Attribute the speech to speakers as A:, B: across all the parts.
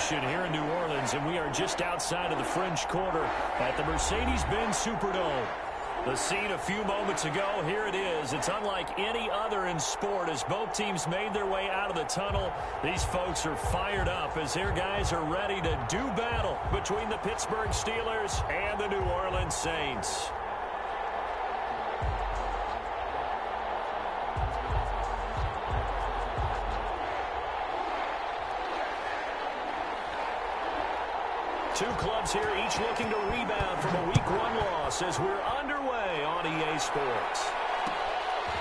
A: celebration here in New Orleans, and we are just outside of the French Quarter at the Mercedes-Benz Superdome. The scene a few moments ago, here it is. It's unlike any other in sport as both teams made their way out of the tunnel. These folks are fired up as their guys are ready to do battle between the Pittsburgh Steelers and the New Orleans Saints. Two clubs here, each looking to rebound from a Week 1 loss as we're underway on EA Sports.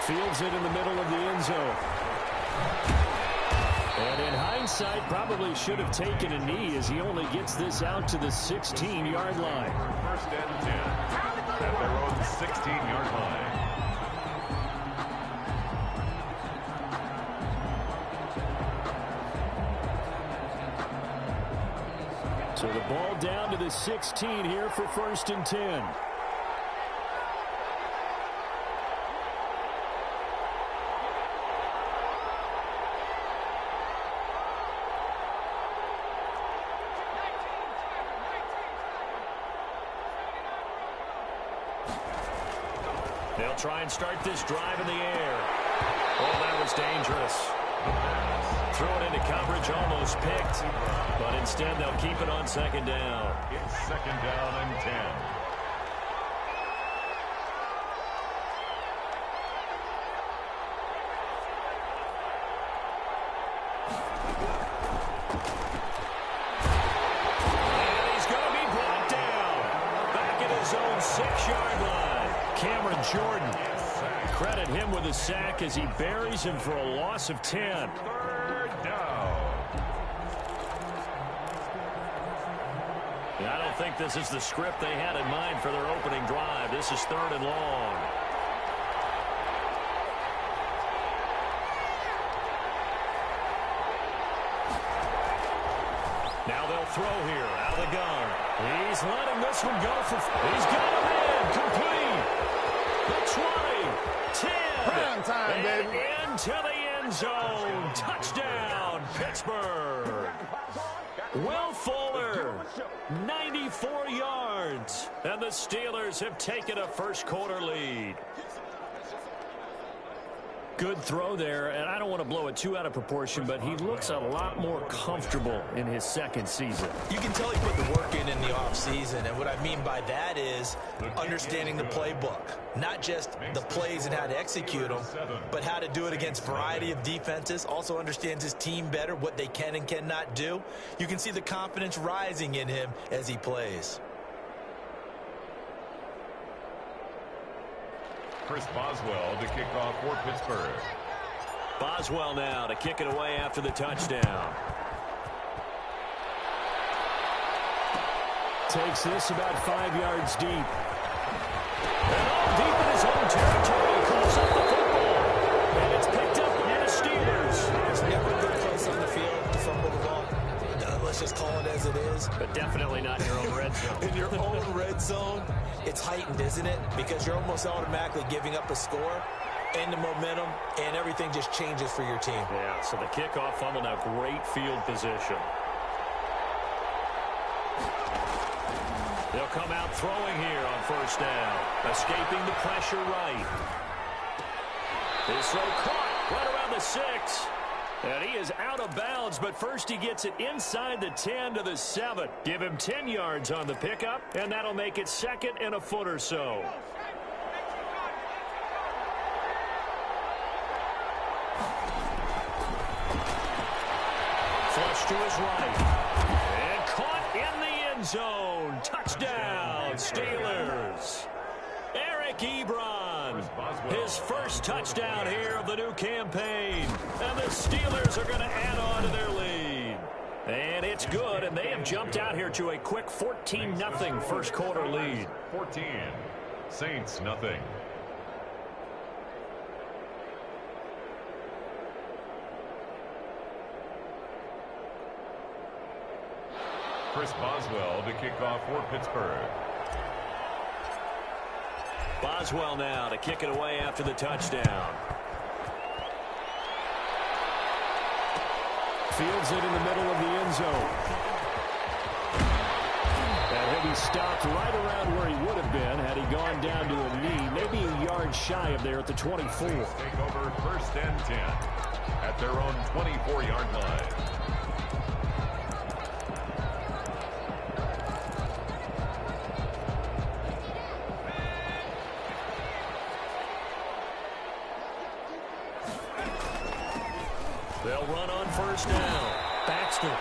A: Fields it in the middle of the end zone. And in hindsight, probably should have taken a knee as he only gets this out to the 16-yard line.
B: First and 10 at their own 16-yard line.
A: So the ball down to the 16 here for first and 10. They'll try and start this drive in the air. Oh, that was dangerous. Throw it into coverage, almost picked, but instead they'll keep it on second down.
B: It's second down and 10.
A: And he's going to be brought down. Back at his own 6-yard line. Cameron Jordan. Credit him with a sack as he buries him for a loss of 10.
B: Third down.
A: I don't think this is the script they had in mind for their opening drive. This is third and long. Now they'll throw here out of the gun. He's letting this one go for... He's got him in. Complete. The 20. 10.
C: Prime time,
A: and
C: baby.
A: into the end zone. Touchdown, Pittsburgh. Will Fuller, 94 yards. And the Steelers have taken a first-quarter lead. Good throw there, and I don't want to blow it too out of proportion, but he looks a lot more comfortable in his second season.
D: You can tell he put the work in the offseason, and what I mean by that is understanding the playbook. Not just the plays and how to execute them, but how to do it against a variety of defenses. Also understands his team better, what they can and cannot do. You can see the confidence rising in him as he plays.
B: Chris Boswell to kick off for Pittsburgh.
A: Boswell now to kick it away after the touchdown. Takes this about 5 yards deep. And all deep in his own territory. Calls up the football. And it's picked up by the Steelers.
D: There's never a good place on the field to fumble the ball. Let's just call it as it is.
A: But definitely not in your own red zone.
D: In your own red zone, it's heightened, isn't it? Because you're almost automatically giving up a score and the momentum, and everything just changes for your team.
A: Yeah, so the kickoff fumble, now great field position. They'll come out throwing here on first down. Escaping the pressure right. His throw caught right around the 6. And he is out of bounds, but first he gets it inside the 10 to the 7. Give him 10 yards on the pickup, and that'll make it second and a foot or so. Flush to his right. And caught in the end zone. Touchdown, Steelers. Eric Ebron, his first touchdown here of the new campaign. And the Steelers are going to add on to their lead. And it's good, and they have jumped out here to a quick 14-0 first quarter lead.
B: 14. Saints, nothing. Chris Boswell to kick off for Pittsburgh.
A: Boswell now to kick it away after the touchdown. Fields it in the middle of the end zone. he stopped right around where he would have been had he gone down to a knee, maybe a yard shy of there at the 24.
B: Take over 1st and 10 at their own 24-yard line.
A: They'll run on 1st down. Baxter.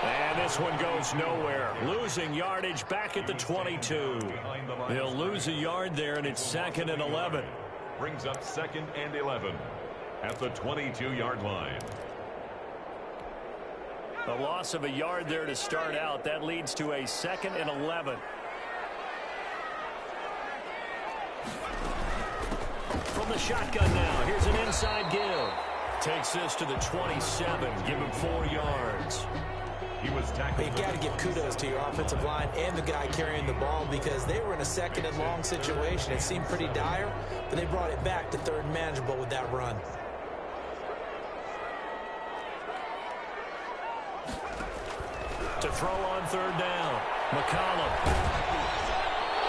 A: And this one goes nowhere. Losing yardage back at the 22. He'll lose a yard there, and it's 2nd and 11.
B: Brings up 2nd and 11 at the 22-yard line.
A: A loss of a yard there to start out. That leads to a 2nd and 11. From the shotgun now, here's an inside give. Takes this to the 27. Give him 4 yards.
B: He was tackled.
D: You've got to give kudos to your offensive line and the guy carrying the ball because they were in a 2nd and long situation. It seemed pretty dire, but they brought it back to 3rd and manageable with that run.
A: To throw on 3rd down. McCollum.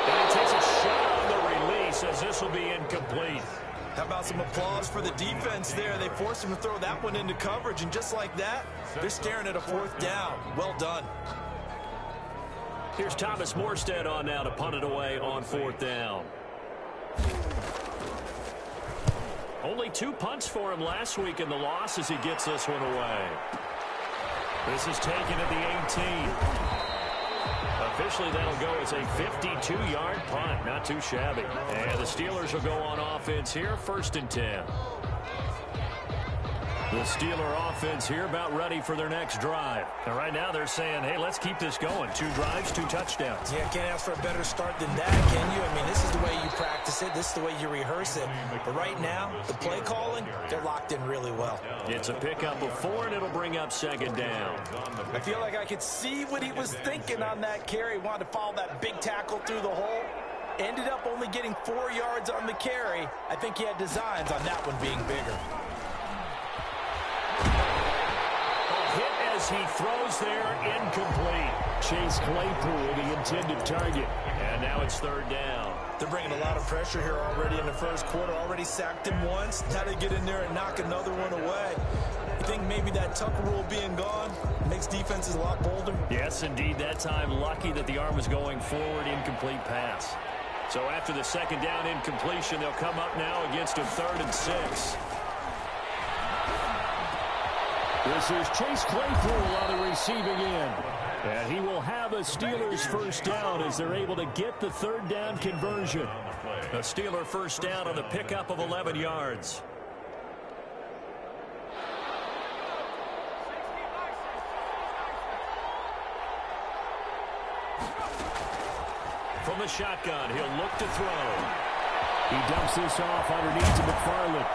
A: And he takes a shot on the release as this will be incomplete.
D: How about some applause for the defense there? They forced him to throw that one into coverage, and just like that, they're staring at a 4th down. Well done.
A: Here's Thomas Morstead on now to punt it away on 4th down. Only 2 punts for him last week in the loss as he gets this one away. This is taken at the 18. Officially, that'll go as a 52-yard punt. Not too shabby. And the Steelers will go on offense here, 1st and 10. The Steeler offense here about ready for their next drive. And right now they're saying, hey, let's keep this going. 2 drives, 2 touchdowns.
D: Yeah, can't ask for a better start than that, can you? I mean, this is the way you practice it. This is the way you rehearse it. But right now, the play calling, they're locked in really well.
A: It's a pickup of 4, and it'll bring up 2nd down.
D: I feel like I could see what he was thinking on that carry. Wanted to follow that big tackle through the hole. Ended up only getting 4 yards on the carry. I think he had designs on that one being bigger.
A: As he throws there, incomplete. Chase Claypool, the intended target. And now it's 3rd down.
D: They're bringing a lot of pressure here already in the 1st quarter. Already sacked him once. Now they get in there and knock another one away. You think maybe that Tucker rule being gone makes defenses a lot bolder?
A: Yes, indeed. That time, lucky that the arm was going forward. Incomplete pass. So after the 2nd down incompletion, they'll come up now against a 3rd and 6. This is Chase Claypool on the receiving end. And he will have a Steelers 1st down as they're able to get the 3rd down conversion. A Steeler 1st down on the pickup of 11 yards. From the shotgun, he'll look to throw. He dumps this off underneath to McFarland.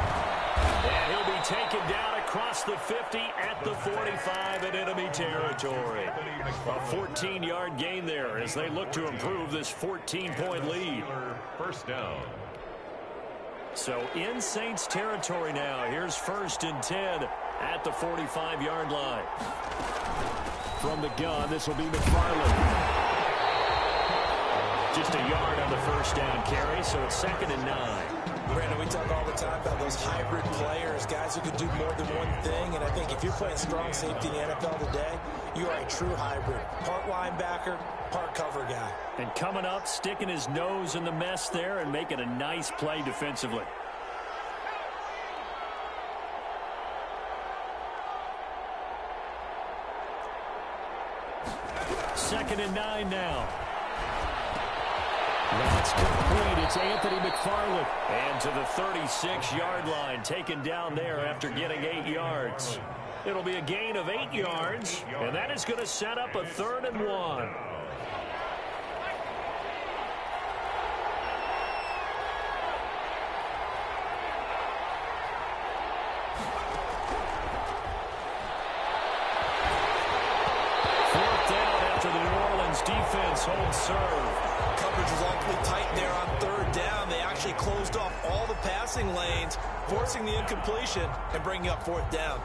A: And he'll be taken down across the 50 at the 45 in enemy territory. A 14-yard gain there as they look to improve this 14-point lead.
B: 1st down.
A: So in Saints territory now. Here's 1st and 10 at the 45-yard line. From the gun, this will be McFarland. Just a yard on the 1st down carry, so it's 2nd and 9.
D: Brandon, we talk all the time about those hybrid players, guys who can do more than one thing. And I think if you're playing strong safety in the NFL today, you are a true hybrid. Part linebacker, part cover guy.
A: And coming up, sticking his nose in the mess there and making a nice play defensively. Second and 9 now. That's complete. It's Anthony McFarland. And to the 36-yard line, taken down there after getting 8 yards. It'll be a gain of 8 yards, and that is going to set up a 3rd and 1. Defense holds serve.
D: Coverage was awfully tight there on 3rd down. They actually closed off all the passing lanes, forcing the incompletion and bringing up 4th down.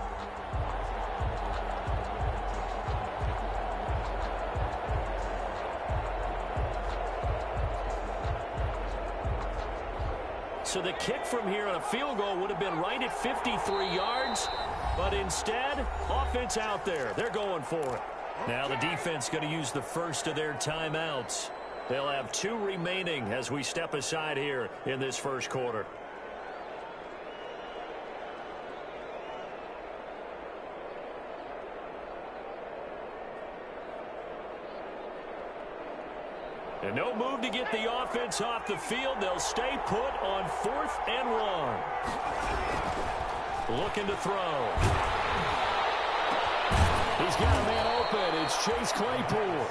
A: So the kick from here on a field goal would have been right at 53 yards. But instead, offense out there. They're going for it. Now the defense going to use the first of their timeouts. They'll have 2 remaining as we step aside here in this first quarter. And no move to get the offense off the field. They'll stay put on 4th and 1. Looking to throw. He's got a man open. It's Chase Claypool.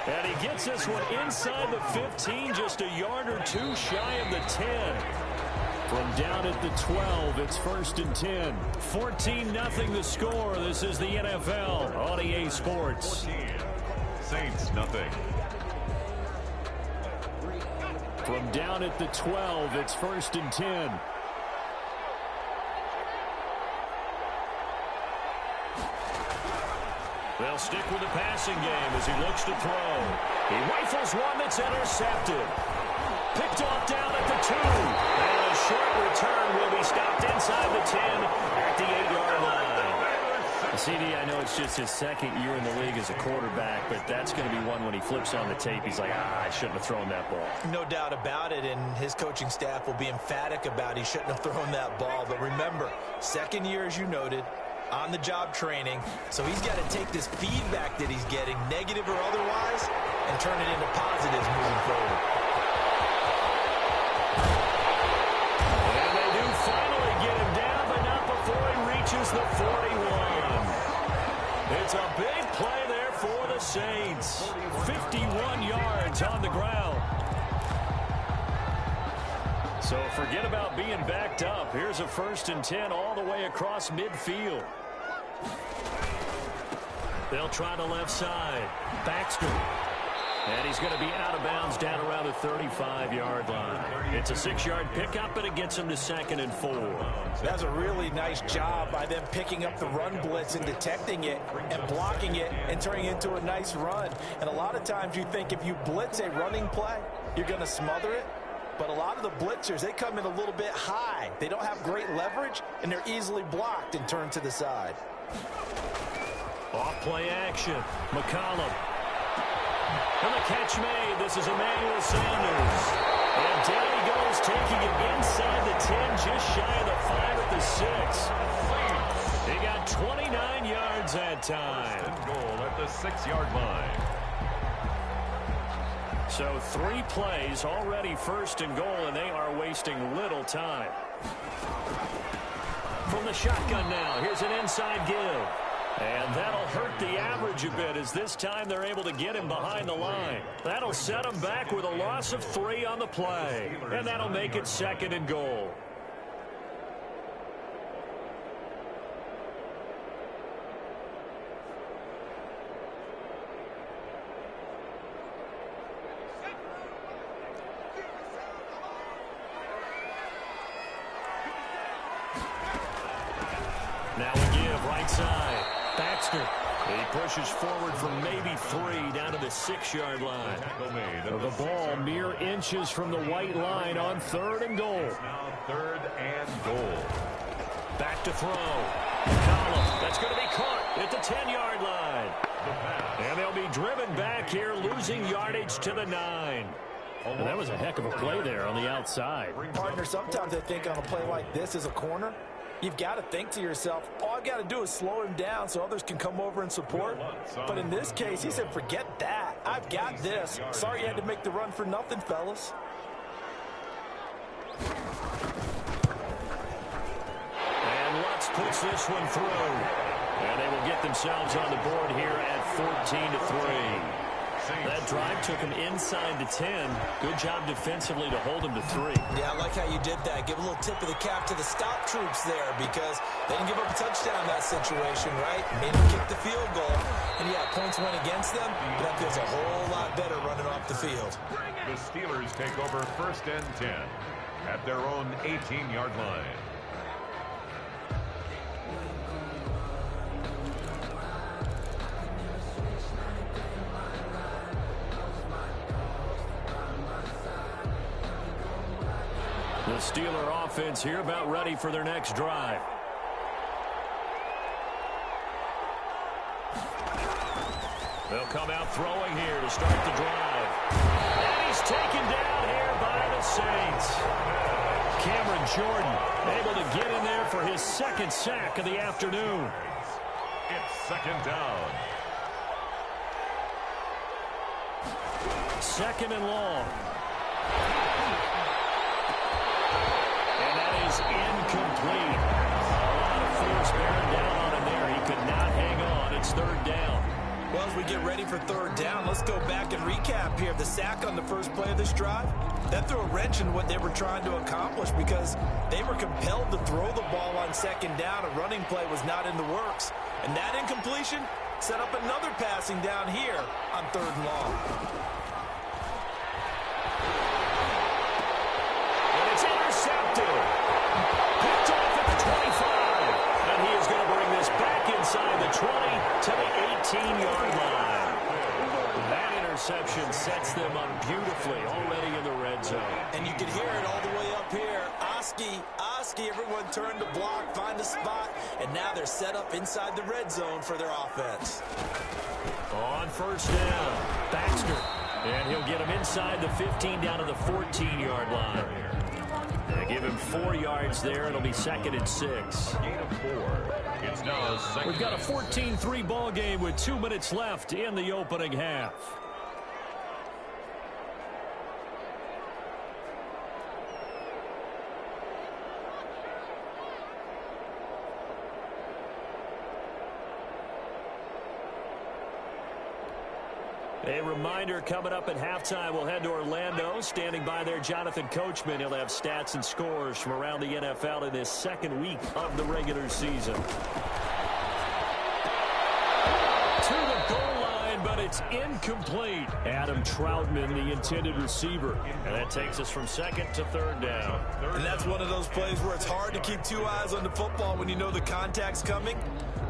A: And he gets this one inside the 15, just a yard or 2 shy of the 10. From down at the 12, it's 1st and 10. 14-0 the score. This is the NFL on EA Sports.
B: 14. Saints nothing.
A: From down at the 12, it's 1st and 10. They'll stick with the passing game as he looks to throw. He rifles one that's intercepted. Picked off down at the 2. And a short return will be stopped inside the 10 at the 8-yard line. CD, I know it's just his 2nd year in the league as a quarterback, but that's going to be one when he flips on the tape. He's like, I shouldn't have thrown that ball.
D: No doubt about it, and his coaching staff will be emphatic about he shouldn't have thrown that ball. But remember, 2nd year, as you noted, on-the-job training, so he's got to take this feedback that he's getting, negative or otherwise, and turn it into positives moving forward.
A: And they do finally get him down, but not before he reaches the 41. It's a big play there for the Saints. 51 yards on the ground. So forget about being backed up. Here's a 1st and 10 all the way across midfield. They'll try the left side. Baxter. And he's going to be out of bounds down around the 35-yard line. It's a 6-yard pickup, but it gets him to 2nd and 4.
D: That's a really nice job by them picking up the run blitz and detecting it and blocking it and turning it into a nice run. And a lot of times you think if you blitz a running play, you're going to smother it. But a lot of the blitzers, they come in a little bit high. They don't have great leverage, and they're easily blocked and turned to the side.
A: Off-play action. McCollum. And the catch made. This is Emmanuel Sanders. And down he goes, taking it inside the 10, just shy of the 5 at the 6. He got 29 yards that time.
B: And goal at the 6-yard line.
A: So 3 plays, already 1st and goal, and they are wasting little time. From the shotgun now, here's an inside give. And that'll hurt the average a bit as this time they're able to get him behind the line. That'll set him back with a loss of 3 on the play. And that'll make it 2nd and goal. Now we give right side. Baxter. He pushes forward for maybe 3 down to the 6-yard line. The ball mere inches from the white line on 3rd and goal.
B: Now 3rd and goal.
A: Back to throw. McCollum. That's going to be caught at the 10-yard line. And they'll be driven back here, losing yardage to the 9. And that was a heck of a play there on the outside.
D: Partner, sometimes I think on a play like this as a corner, you've got to think to yourself, all I've got to do is slow him down so others can come over and support. But in this case, he said, forget that. I've got this. Sorry you had to make the run for nothing, fellas.
A: And Lutz puts this one through. And they will get themselves on the board here at 14-3. That drive took him inside the 10. Good job defensively to hold him to 3.
D: Yeah, I like how you did that. Give a little tip of the cap to the stop troops there because they didn't give up a touchdown in that situation, right? Made them kick the field goal. And, yeah, points went against them, but that feels a whole lot better running off the field.
B: The Steelers take over 1st and 10 at their own 18-yard line.
A: The Steeler offense here about ready for their next drive. They'll come out throwing here to start the drive. And he's taken down here by the Saints. Cameron Jordan able to get in there for his second sack of the afternoon.
B: It's second down.
A: Second and long. And that is incomplete. A lot of force bearing down on him there. He could not hang on. It's third down.
D: Well, as we get ready for third down, let's go back and recap here. The sack on the first play of this drive, that threw a wrench in what they were trying to accomplish because they were compelled to throw the ball on second down. A running play was not in the works. And that incompletion set up another passing down here on third and long.
A: And it's intercepted. Picked off at the 25. And he is going to bring this back inside the 20 to the 18-yard line. That interception sets them up beautifully already in the red zone.
D: And you can hear it all the way up here. Oski, everyone turned to block, find a spot, and now they're set up inside the red zone for their offense.
A: On first down, Baxter. And he'll get him inside the 15 down to the 14-yard line. They give him 4 yards there. It'll be second and 6.
B: Gain of 4. It's now second.
A: We've got a 14-3 ball game with 2 minutes left in the opening half. A reminder, coming up at halftime, we'll head to Orlando. Standing by there, Jonathan Coachman. He'll have stats and scores from around the NFL in this second week of the regular season. To the goal line, but it's incomplete. Adam Troutman, the intended receiver. And that takes us from second to third down.
D: And that's one of those plays where it's hard to keep 2 eyes on the football when you know the contact's coming,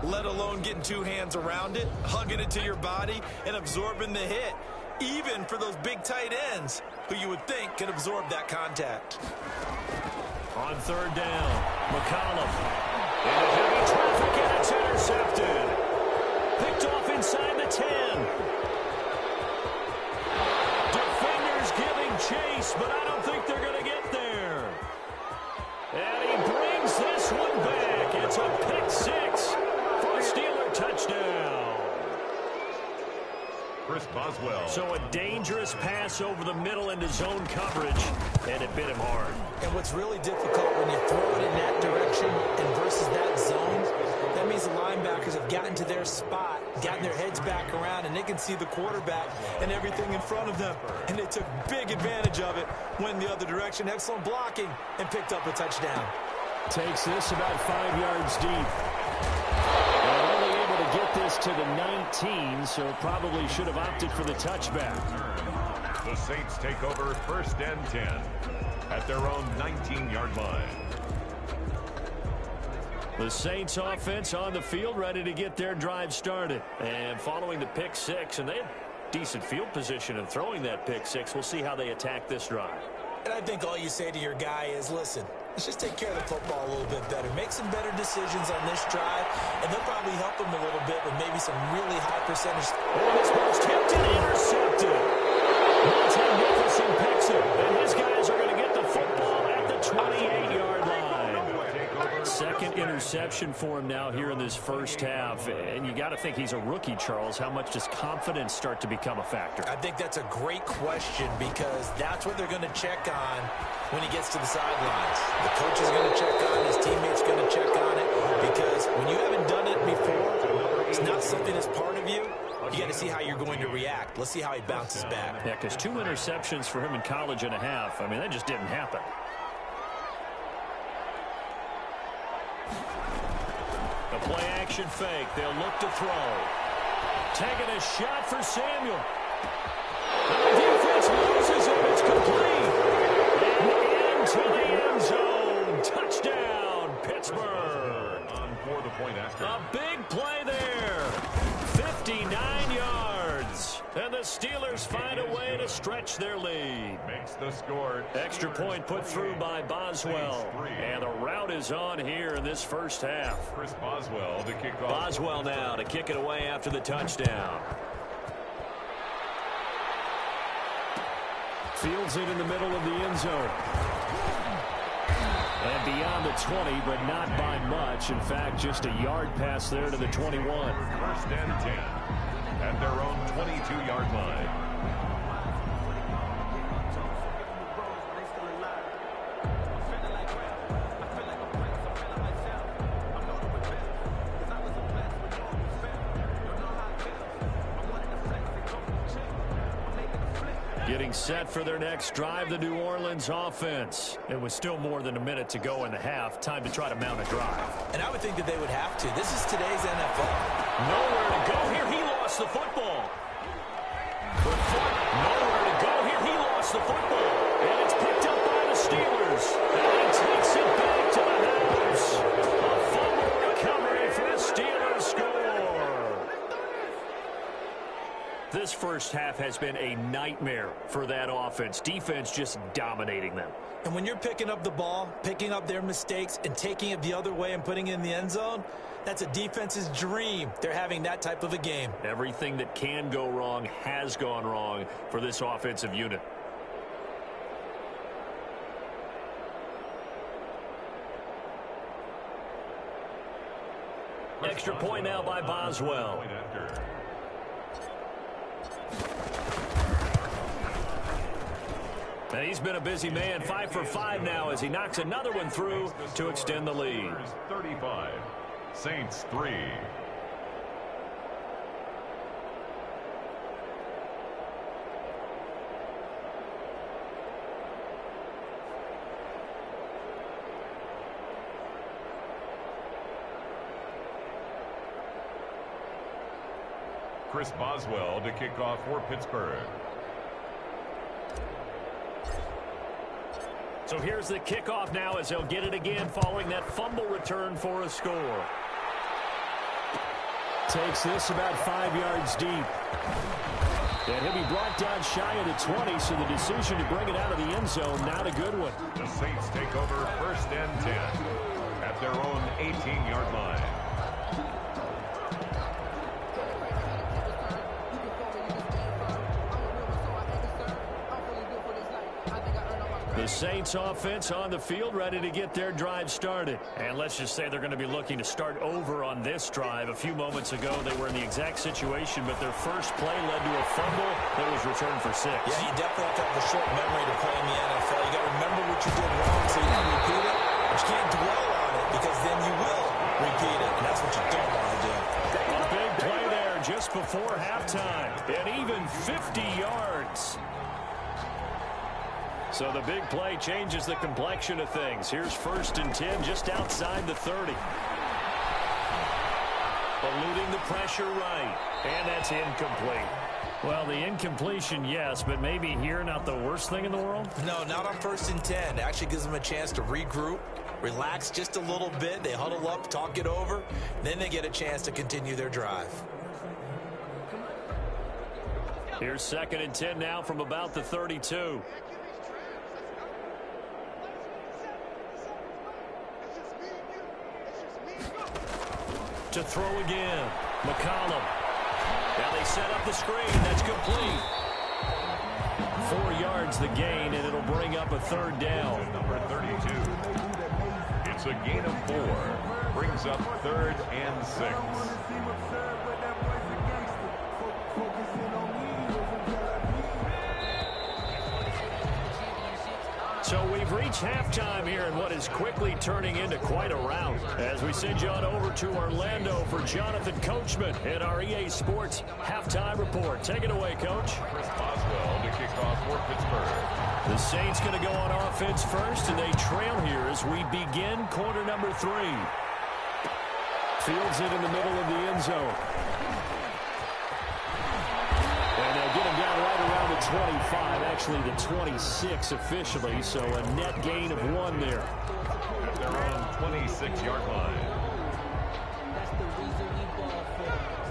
D: let alone getting 2 hands around it, hugging it to your body, and absorbing the hit, even for those big tight ends who you would think can absorb that contact.
A: On third down, McCollum. Into heavy traffic, and it's intercepted. Picked off inside the 10. Defenders giving chase, but I don't think they're going to get there. And he brings this one back. It's a pick 6. Steeler touchdown.
B: Chris Boswell.
A: So a dangerous pass over the middle into zone coverage, and it bit him hard.
D: And what's really difficult when you throw it in that direction and versus that zone, that means the linebackers have gotten to their spot, gotten their heads back around, and they can see the quarterback and everything in front of them. And they took big advantage of it, went the other direction, excellent blocking, and picked up a touchdown.
A: Takes this about 5 yards deep. Only able to get this to the 19, so probably should have opted for the touchback.
B: The Saints take over first and 10 at their own 19-yard line.
A: The Saints offense on the field, ready to get their drive started. And following the pick 6, and they had decent field position in throwing that pick 6. We'll see how they attack this drive.
D: And I think all you say to your guy is, listen, let's just take care of the football a little bit better. Make some better decisions on this drive, and they'll probably help him a little bit with maybe some really high percentage.
A: And this ball's tipped and intercepted. Monte Nicholson picks it, and his guys are going to get the football at the 28-yard line. Second interception for him now here in this first half. And you got to think he's a rookie, Charles. How much does confidence start to become a factor?
D: I think that's a great question because that's what they're going to check on when he gets to the sidelines. The coach is going to check on, his teammates going to check on it, because when you haven't done it before, it's not something that's part of you. You got to see how you're going to react. Let's see how he bounces back.
A: Yeah, because 2 interceptions for him in college and a half. I mean, that just didn't happen. The play action fake. They'll look to throw. Taking a shot for Samuel. The defense loses it. It's complete. And into the end zone. Touchdown, Pittsburgh.
B: On for the point after.
A: A big play there. 59 yards. And the Steelers find a way to stretch their lead.
B: Makes the score.
A: Extra point put through by Boswell. And the route is on here in this first half.
B: Chris Boswell to kick off.
A: Boswell now to kick it away after the touchdown. Fields it in the middle of the end zone. And beyond the 20, but not by much. In fact, just a yard pass there to the 21.
B: First and 10 at their own 22-yard line.
A: Getting set for their next drive, the New Orleans offense. It was still more than a minute to go in the half. Time to try to mount a drive.
D: And I would think that they would have to. This is today's NFL.
A: Nowhere to go here. He lost the football. Nowhere to go here. He lost the football. And it's picked up by the Steelers. And he takes it back to the house. A fumble recovery for the Steelers score. This first half has been a nightmare for that offense. Defense just dominating them.
D: And when you're picking up the ball, picking up their mistakes, and taking it the other way and putting it in the end zone, that's a defense's dream. They're having that type of a game.
A: Everything that can go wrong has gone wrong for this offensive unit. Extra point now by Boswell. And he's been a busy man, 5 for 5 now as he knocks another one through to extend the lead.
B: 35, Saints 3. Chris Boswell to kick off for Pittsburgh.
A: So here's the kickoff now as they'll get it again following that fumble return for a score. Takes this about 5 yards deep. And he'll be brought down shy of the 20, so the decision to bring it out of the end zone, not a good one.
B: The Saints take over first and 10 at their own 18-yard line.
A: The Saints offense on the field ready to get their drive started. And let's just say they're going to be looking to start over on this drive. A few moments ago, they were in the exact situation, but their first play led to a fumble that was returned for 6.
D: Yeah, you definitely have to have a short memory to play in the NFL. You got to remember what you did wrong so you don't repeat it. But you can't dwell on it because then you will repeat it, and that's what you don't want to do.
A: A big play there just before halftime. And even 50 yards. So the big play changes the complexion of things. Here's first and 10 just outside the 30. Eluding the pressure right. And that's incomplete. Well, the incompletion, yes, but maybe here not the worst thing in the world?
D: No, not on first and 10. It actually gives them a chance to regroup, relax just a little bit. They huddle up, talk it over. Then they get a chance to continue their drive.
A: Here's second and 10 now from about the 32. To throw again. McCollum. Now they set up the screen. That's complete. 4 yards the gain, and it'll bring up a third down.
B: Number 32. It's a gain of 4. Brings up third and 6.
A: So we've reached halftime here in what is quickly turning into quite a rout. As we send you on over to Orlando for Jonathan Coachman in our EA Sports Halftime Report. Take it away, Coach.
B: Chris Boswell to kick off for Pittsburgh.
A: The Saints going to go on offense first, and they trail here as we begin quarter number 3. Fields it in the middle of the end zone. And they'll get him down right around the 25, actually the 26 officially, so a net gain of 1 there.
B: At their own 26-yard line.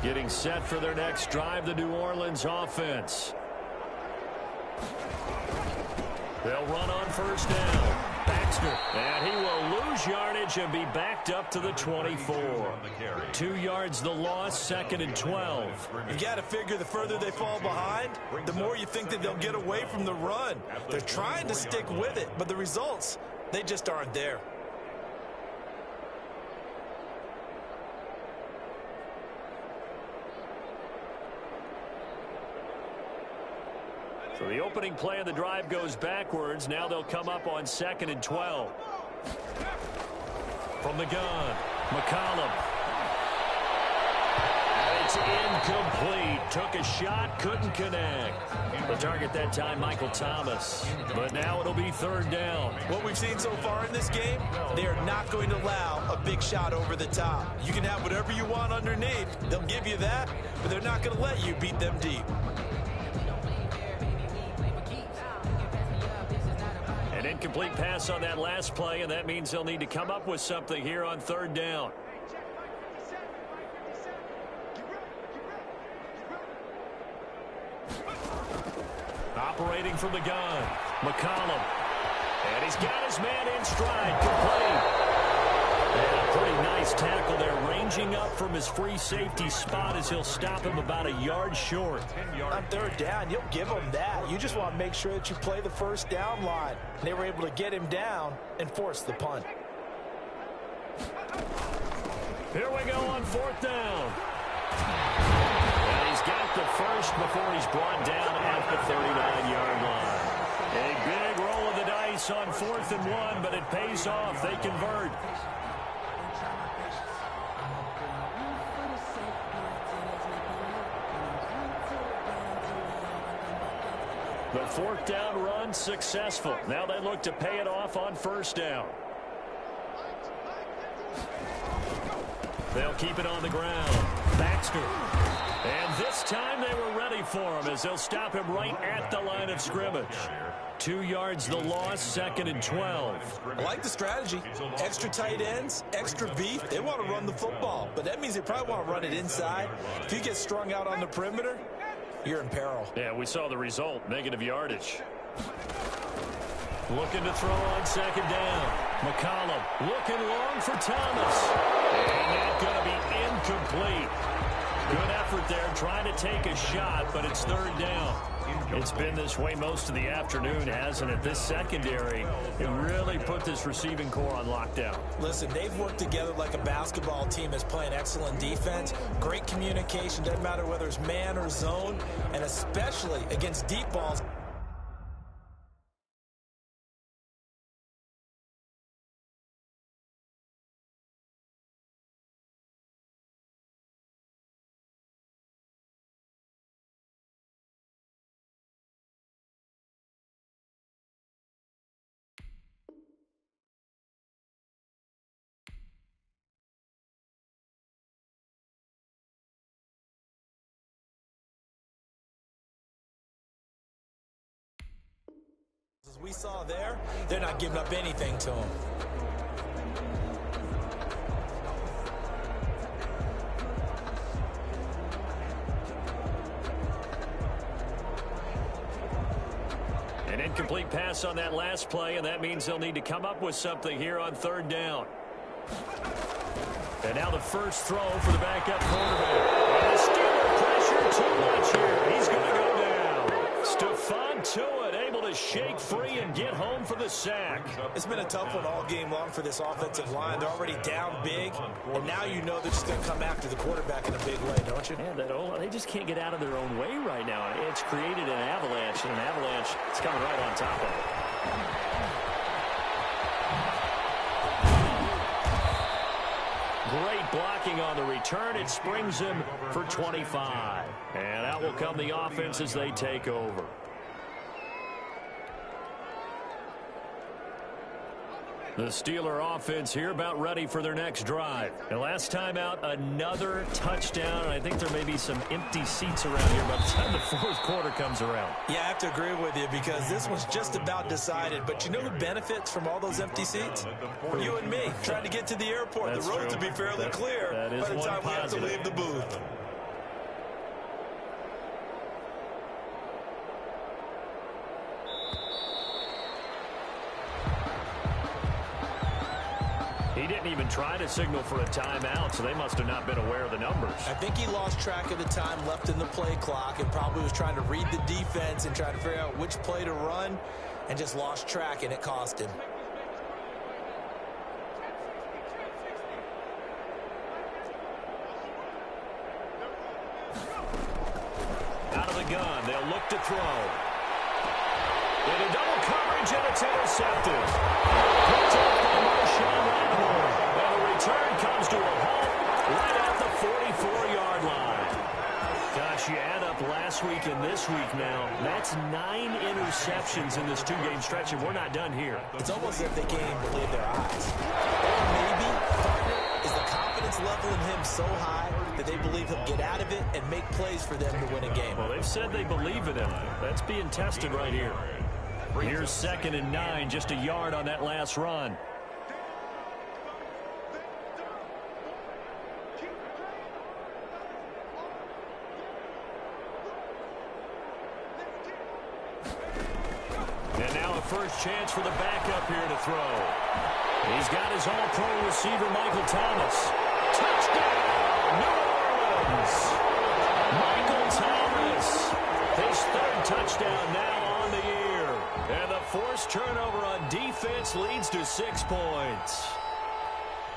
A: Getting set for their next drive, the New Orleans offense. They'll run on first down. Baxter, and he will lose yardage and be backed up to the 24. 2 yards the loss, 2nd and 12.
D: You got to figure the further they fall behind, the more you think that they'll get away from the run. They're trying to stick with it, but the results, they just aren't there.
A: So the opening play of the drive goes backwards. Now they'll come up on 2nd and 12. From the gun, McCollum. And it's incomplete. Took a shot, couldn't connect. The target that time, Michael Thomas. But now it'll be 3rd down.
D: What we've seen so far in this game, they are not going to allow a big shot over the top. You can have whatever you want underneath. They'll give you that, but they're not going to let you beat them deep.
A: An incomplete pass on that last play, and that means they'll need to come up with something here on 3rd down. Operating from the gun, McCollum. And he's got his man in stride, complete. And a pretty nice tackle there, ranging up from his free safety spot as he'll stop him about a yard short.
D: On 3rd down, you'll give him that. You just want to make sure that you play the first down line. They were able to get him down and force the punt.
A: Here we go on 4th down. And he's got the first before he's brought down at the 39-yard line. A big roll of the dice on 4th and 1, but it pays off. They convert. The 4th down run successful. Now they look to pay it off on 1st down. They'll keep it on the ground. Baxter. And this time they were ready for him as they'll stop him right at the line of scrimmage. 2 yards the loss, 2nd and 12.
D: I like the strategy. Extra tight ends, extra beef. They want to run the football, but that means they probably want to run it inside. If you get strung out on the perimeter, you're in peril.
A: Yeah, we saw the result, negative yardage. Looking to throw on 2nd down. McCollum looking long for Thomas. And that's going to be incomplete. Good effort there, trying to take a shot, but it's 3rd down. It's been this way most of the afternoon, hasn't it? This secondary, it really put this receiving core on lockdown.
D: Listen, they've worked together like a basketball team that's playing excellent defense. Great communication, doesn't matter whether it's man or zone, and especially against deep balls. As we saw there, they're not giving up anything to him.
A: An incomplete pass on that last play, and that means they'll need to come up with something here on 3rd down. And now the first throw for the backup quarterback. And the Steeler pressure too much here. He's going to go down. Stephon Tuitt able to shake free and get home for the sack.
D: It's been a tough one all game long for this offensive line. They're already down big, and now you know they're just going to come after the quarterback in a big way, don't you?
A: Yeah, they just can't get out of their own way right now. It's created an avalanche, and an avalanche is coming right on top of it. Great blocking on the return. It springs him for 25. And out will come the offense as they take over. The Steeler offense here about ready for their next drive. And last time out, another touchdown. I think there may be some empty seats around here by the time the 4th quarter comes around.
D: Yeah, I have to agree with you because this one's just about decided. But you know who benefits from all those empty seats? You and me, trying to get to the airport.
A: That's
D: the roads
A: true.
D: will be fairly clear
A: that is
D: by the time we have to
A: positive.
D: leave the booth.
A: He didn't even try to signal for a timeout, so they must have not been aware of the numbers.
D: I think he lost track of the time left in the play clock and probably was trying to read the defense and try to figure out which play to run and just lost track, and it cost him.
A: Out of the gun, they'll look to throw. Into double coverage, and it's intercepted. Picked up by Marshawn Lattimore. And the return comes to a halt right at the 44-yard line. Gosh, you add up last week and this week now. That's 9 interceptions in this two-game stretch, and we're not done here.
D: It's almost as if they can't even believe their eyes. Or maybe, partner, is the confidence level in him so high that they believe he'll get out of it and make plays for them to win a game.
A: Well, they've said they believe in him. That's being tested right here. Here's 2nd and 9, just a yard on that last run. And now a first chance for the backup here to throw. He's got his all-pro receiver, Michael Thomas. Touchdown, New Orleans! Michael Thomas, his 3rd touchdown now on the year. And the forced turnover on defense leads to 6 points.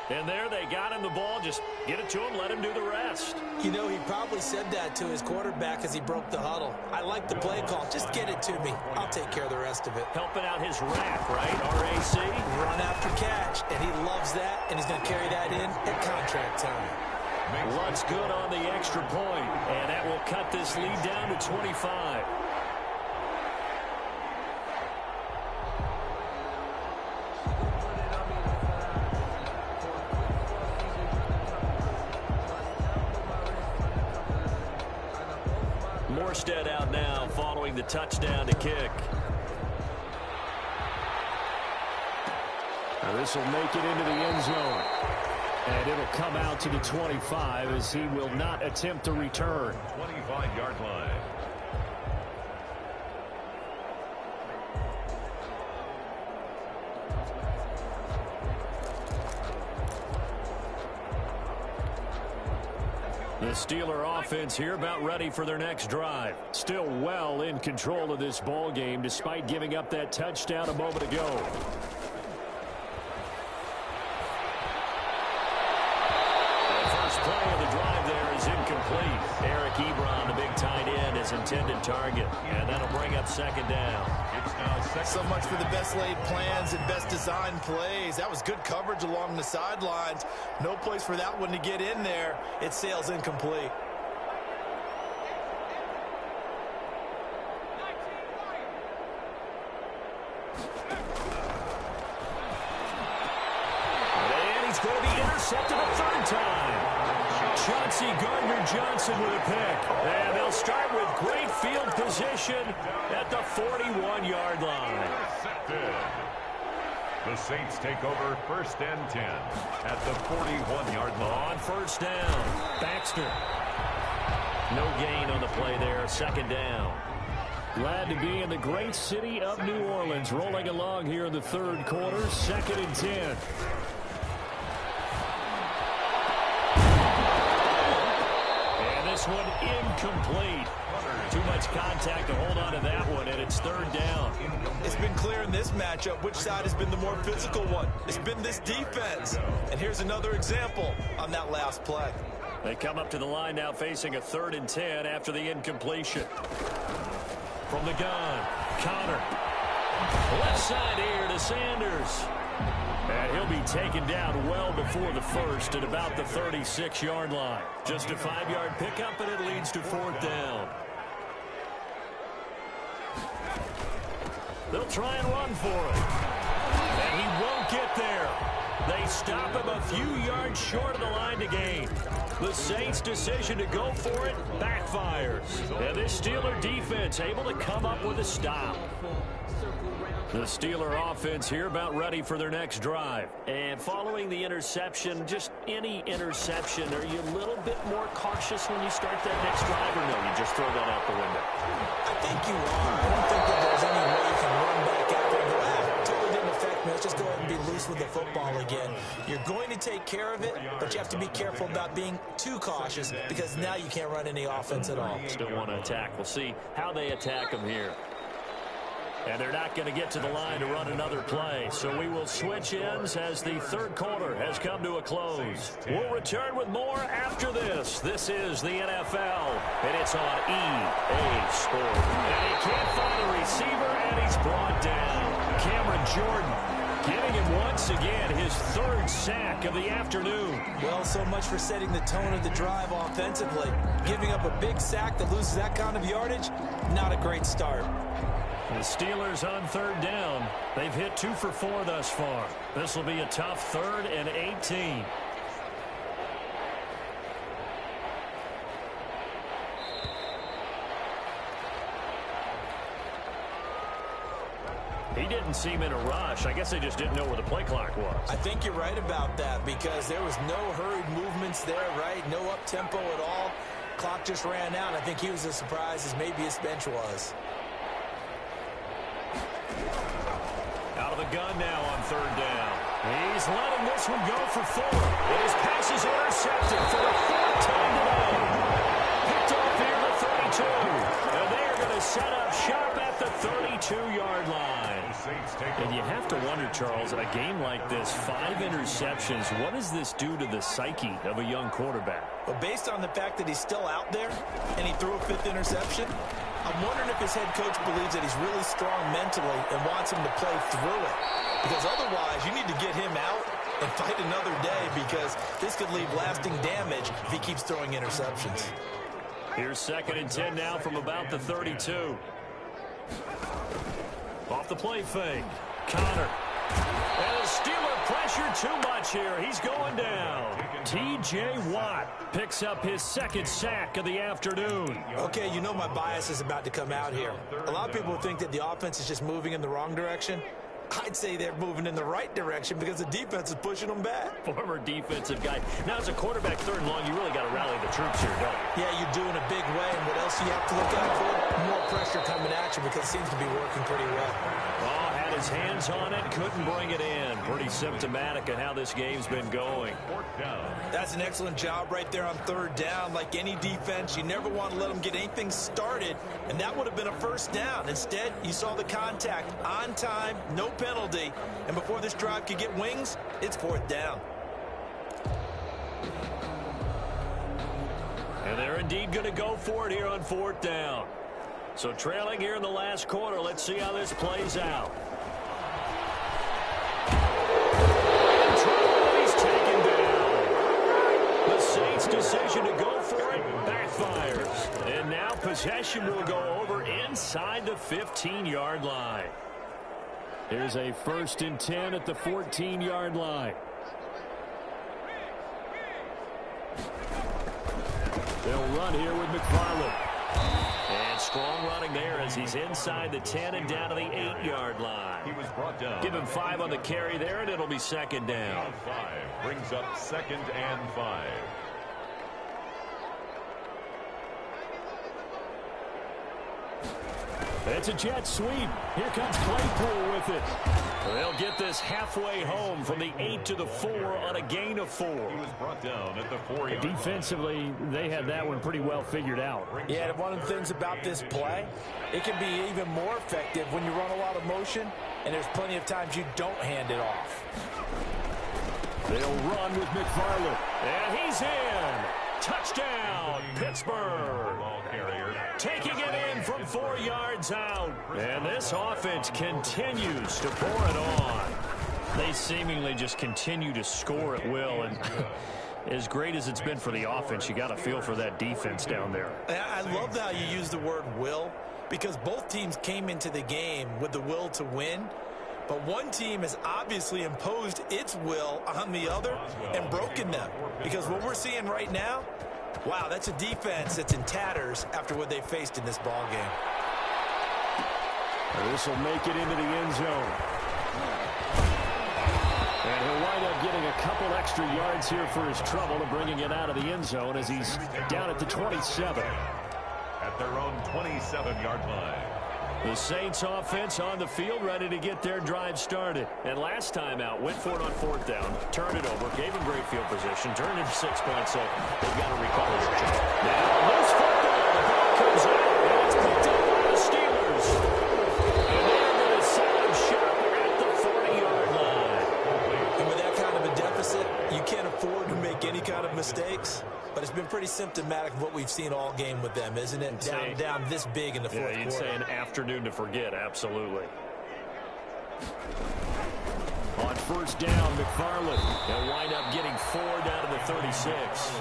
A: And there they got him the ball. Just get it to him, let him do the rest.
D: You know, he probably said that to his quarterback as he broke the huddle. I like the play call. Just get it to me. I'll take care of the rest of it.
A: Helping out his RAC, right? R-A-C?
D: Run after catch, and he loves that, and he's going to carry that in at contract time.
A: Luntz good on the extra point, and that will cut this lead down to 25. Morstead out now following the touchdown to kick. Now this will make it into the end zone. And it'll come out to the 25 as he will not attempt to return.
B: 25-yard line.
A: The Steeler offense here about ready for their next drive. Still well in control of this ball game despite giving up that touchdown a moment ago. Play of the drive there is incomplete. Eric Ebron, the big tight end, is intended target. And that'll bring up 2nd down.
B: It's now second.
D: So much for the best laid plans and best designed plays. That was good coverage along the sidelines. No place for that one to get in there. It sails incomplete.
A: And he's going to be intercepted a 3rd time. Chauncey Gardner-Johnson with a pick. And they'll start with great field position at the 41-yard line.
B: The Saints take over 1st and 10 at the 41-yard line.
A: On 1st down, Baxter. No gain on the play there, 2nd down. Glad to be in the great city of New Orleans, rolling along here in the 3rd quarter, 2nd and 10. This one incomplete. Too much contact to hold on to that one, and it's 3rd down.
D: It's been clear in this matchup which side has been the more physical one. It's been this defense. And here's another example on that last play.
A: They come up to the line now facing a 3rd and 10 after the incompletion. From the gun, Connor. Left side here to Sanders. And he'll be taken down well before the 1st at about the 36-yard line. Just a 5-yard pickup, and it leads to 4th down. They'll try and run for it. And he won't get there. They stop him a few yards short of the line to gain. The Saints' decision to go for it backfires. And this Steeler defense able to come up with a stop. The Steeler offense here about ready for their next drive. And following the interception, just any interception, are you a little bit more cautious when you start that next drive, or no, you just throw that out the window?
D: I think you are. I don't think that there's any way you can run back out there and go, totally didn't affect me. Let's just go ahead and be loose with of the football again. You're going to take care of it, but you have to be careful about being too cautious because now you can't run any offense at all.
A: Still want to attack. We'll see how they attack them here. And they're not going to get to the line to run another play. So we will switch ends as the third quarter has come to a close. We'll return with more after this. This is the NFL, and it's on EA Sports. And he can't find a receiver, and he's brought down. Cameron Jordan giving him once again his third sack of the afternoon.
D: Well, so much for setting the tone of the drive offensively. Giving up a big sack that loses that kind of yardage, not a great start.
A: The Steelers on third down. They've hit 2 for 4 thus far. This will be a tough 3rd and 18. He didn't seem in a rush. I guess they just didn't know where the play clock was.
D: I think you're right about that because there was no hurried movements there, right? No up-tempo at all. Clock just ran out. I think he was as surprised as maybe his bench was.
A: Out of the gun now on third down. He's letting this one go for 4. And his pass is intercepted for the 4th time today. Picked off here at the 32. And they're going to set up shop at the 32-yard line. And you have to wonder, Charles, a game like this, 5 interceptions, what does this do to the psyche of a young quarterback?
D: But based on the fact that he's still out there and he threw a 5th interception, I'm wondering if his head coach believes that he's really strong mentally and wants him to play through it. Because otherwise, you need to get him out and fight another day because this could leave lasting damage if he keeps throwing interceptions.
A: Here's 2nd and 10 now from about the 32. Off the play fake. Connor. And the Steeler pressure too much here. He's going down. T.J. Watt picks up his 2nd sack of the afternoon.
D: Okay, you know my bias is about to come out here. A lot of people think that the offense is just moving in the wrong direction. I'd say they're moving in the right direction because the defense is pushing them back.
A: Former defensive guy. Now, as a quarterback 3rd and long, you really got to rally the troops here, don't you?
D: Yeah, you're doing a big way, and what else do you have to look out for? More pressure coming at you because it seems to be working pretty well.
A: Oh, had his hands on it, couldn't bring it in. Pretty symptomatic of how this game's been going.
D: That's an excellent job right there on 3rd down. Like any defense, you never want to let them get anything started, and that would have been a 1st down. Instead, you saw the contact on time, no penalty, and before this drive could get wings, it's 4th down.
A: And they're indeed going to go for it here on 4th down. So trailing here in the last quarter, let's see how this plays out. He's taken down. The Saints' decision to go for it backfires. And now possession will go over inside the 15-yard line. Here's a 1st and 10 at the 14-yard line. They'll run here with McFarland. And strong running there as he's inside the 10 and down to the 8-yard line.
B: He was brought down.
A: Give him 5 on the carry there, and it'll be 2nd down.
B: 5 brings up 2nd and 5.
A: It's a jet sweep. Here comes Claypool with it. They'll get this halfway home from the 8 to the 4 on a gain of 4.
B: He was brought down at the 4-yard line.
A: Defensively, they had that one pretty well figured out.
D: Yeah, one of the things about this play, it can be even more effective when you run a lot of motion, and there's plenty of times you don't hand it off.
A: They'll run with McFarland. And he's in. Touchdown, Pittsburgh.
B: Ball carrier.
A: Taking it in from 4 yards out. And this offense continues to pour it on. They seemingly just continue to score at will. And as great as it's been for the offense, you got to feel for that defense down there.
D: I love how you use the word will, because both teams came into the game with the will to win. But one team has obviously imposed its will on the other and broken them. Because what we're seeing right now, wow, that's a defense that's in tatters after what they faced in this ball game.
A: This will make it into the end zone. And he'll wind up getting a couple extra yards here for his trouble and bringing it out of the end zone as he's down at the 27.
B: At their own 27-yard line.
A: The Saints offense on the field, ready to get their drive started. And last time out, went for it on fourth down, turned it over, gave them great field position, turned into 6 points, so they've got to recover their chance. Now, loose football. The ball comes out, and it's picked up by the Steelers. And they're going to set them sharp at the 40-yard line.
D: And with that kind of a deficit, you can't afford to make any kind of mistakes. But it's been pretty symptomatic of what we've seen all game with them, isn't it? Down this big in the fourth quarter.
A: You'd say an afternoon to forget, absolutely. On first down, McFarland. They'll wind up getting 4 down to the 36.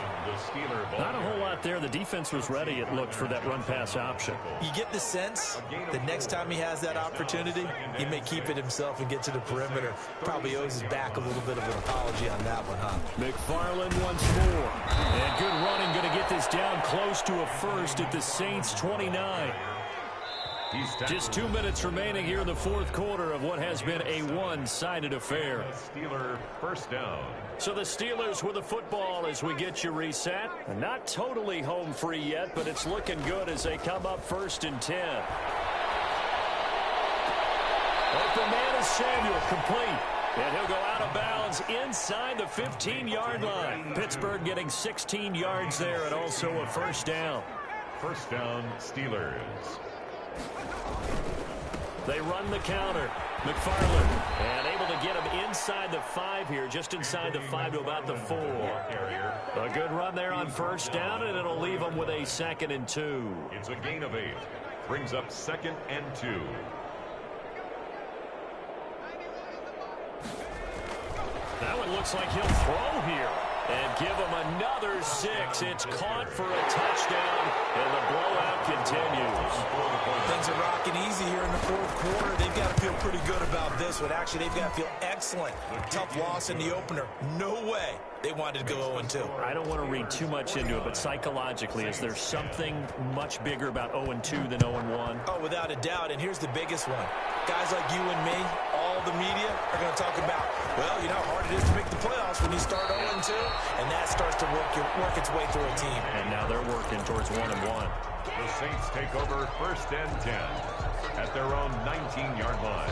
A: Not a whole lot there. The defense was ready, it looked, for that run-pass option.
D: You get the sense that next time he has that opportunity, he may keep it himself and get to the perimeter. Probably owes his back a little bit of an apology on that one, huh?
A: McFarland once more. And good running, going to get this down close to a first at the Saints' 29. Just 2 minutes remaining here in the fourth quarter of what has been a one-sided affair.
B: Steeler first down.
A: So the Steelers with the football as we get you reset. Not totally home free yet, but it's looking good as they come up 1st and 10. Open man is Samuel, complete. And he'll go out of bounds inside the 15-yard line. Pittsburgh getting 16 yards there and also a first down.
B: First down, Steelers.
A: They run the counter. McFarland, and able to get him inside the 5 here, just inside the 5 to about the 4. A good run there on first down, and it'll leave them with a 2nd and 2.
B: It's a gain of 8. Brings up 2nd and 2.
A: That one looks like he'll throw here and give him another 6. It's caught for a touchdown, and the blowout continues.
D: Things are rocking easy here in the fourth quarter. They've got to feel pretty good about this one. Actually, they've got to feel excellent. Tough loss in the opener. No way they wanted to go 0-2.
A: I don't want to read too much into it, but psychologically, is there something much bigger about 0-2 than 0-1?
D: Oh, without a doubt, and here's the biggest one. Guys like you and me, all the media, are going to talk about, well, you know how hard it is to make the playoffs when you start 0-2, and that starts to work its way through a team.
A: And now they're working towards 1-1.
B: The Saints take over 1st and 10 at their own 19-yard line.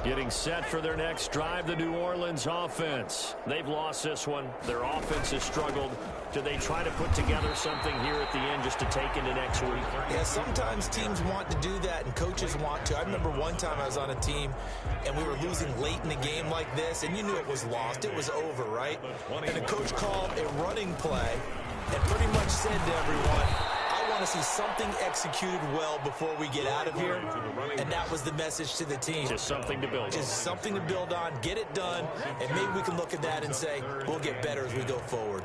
A: Getting set for their next drive, the New Orleans offense. They've lost this one. Their offense has struggled. Do they try to put together something here at the end just to take into next week?
D: Yeah, sometimes teams want to do that and coaches want to. I remember one time I was on a team and we were losing late in the game like this, and you knew it was lost. It was over, right? And the coach called a running play and pretty much said to everyone, I want to see something executed well before we get out of here. And that was the message to the team.
A: Just something to build on.
D: Just something to build on, get it done, and maybe we can look at that and say, we'll get better as we go forward.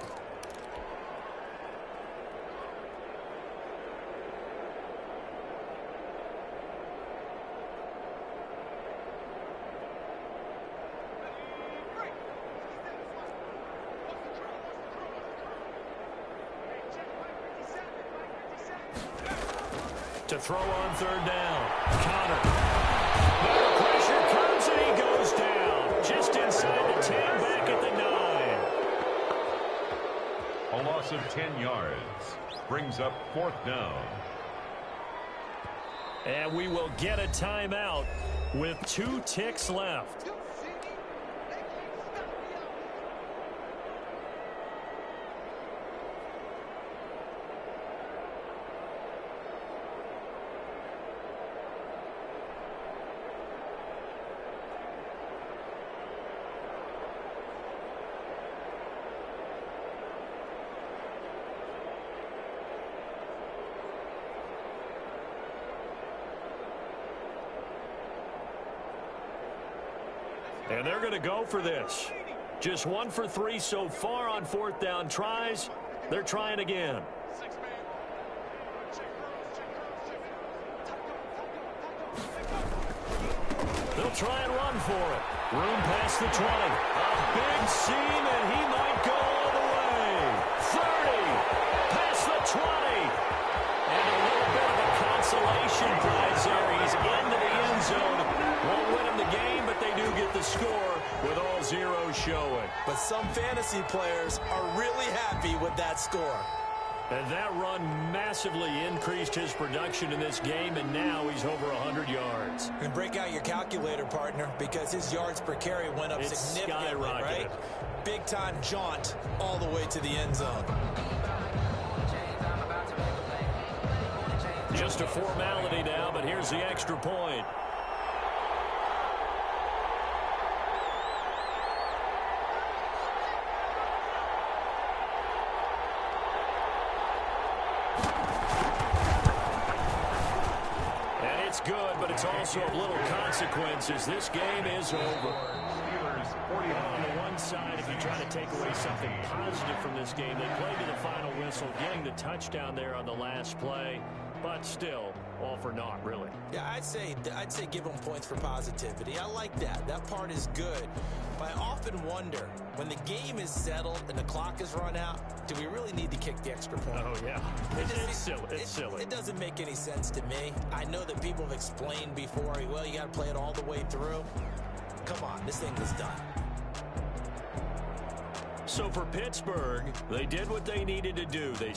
A: To throw on 3rd down. Connor. Now the pressure comes and he goes down. Just inside the 10, back at the 9.
B: A loss of 10 yards. Brings up 4th down.
A: And we will get a timeout with 2 ticks left. And they're going to go for this. Just 1 for 3 so far on 4th down tries. They're trying again. They'll try and run for it. Room past the 20. A big seam, and he might go all the way. 30. Past the 20. And a little bit of a consolation prize there. He's into the end zone. Won't win him the game, but they do get with the score with all zeros showing.
D: But some fantasy players are really happy with that score.
A: And that run massively increased his production in this game, and now he's over 100 yards.
D: And break out your calculator, partner, because his yards per carry went up significantly, right? Big-time jaunt all the way to the end zone.
A: Just a formality now, but here's the extra point. It's good, but it's also of little consequences. This game is over. On the one side, if you try to take away something positive from this game, they played to the final whistle, getting the touchdown there on the last play, but still, all for naught, really.
D: Yeah, I'd say give them points for positivity. I like that. That part is good. But I often wonder, when the game is settled and the clock is run out, do we really need to kick the extra point?
A: Oh, yeah. It's silly. It's silly.
D: It doesn't make any sense to me. I know that people have explained before, well, you got to play it all the way through. Come on, this thing was done.
A: So for Pittsburgh, they did what they needed to do. They